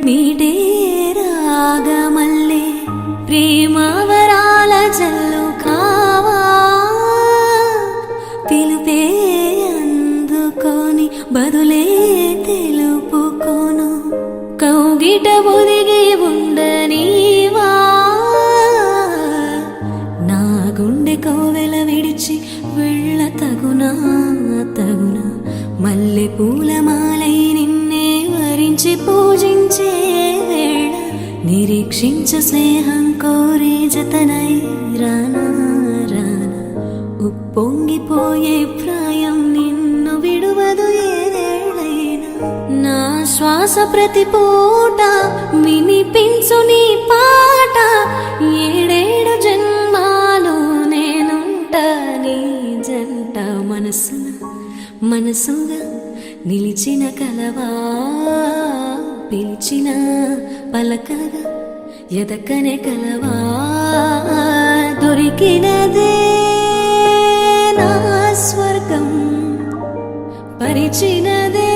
మీటే రాగమల్లే ప్రేమవరాల జల్లు కావా పిలుపే అందుకొని బదులే తెలుపుకోను కౌగిట ఒదిగి ఉండనీవా నా గుండె కోవెల విడిచి వెళ్ళ తగునా మల్లె పూలమాలై నిన్నే వరించి పూజించే వేళ నిరీక్షించ స్నేహం కోరి జతనై రానా ఉప్పొంగిపోయే ప్రాయం నిన్ను విడువదు ఏదేళ్ళైనా నా శ్వాస ప్రతి పూట వినిపించు నీ పాట ఏడేడు జన్మాలు నేనుంట నీ జంట మనసుగా నిలిచిన కలవా పిలిచిన పలకగా ఎదకనే కలవా దొరికినదే నా స్వర్గం పరిచినదే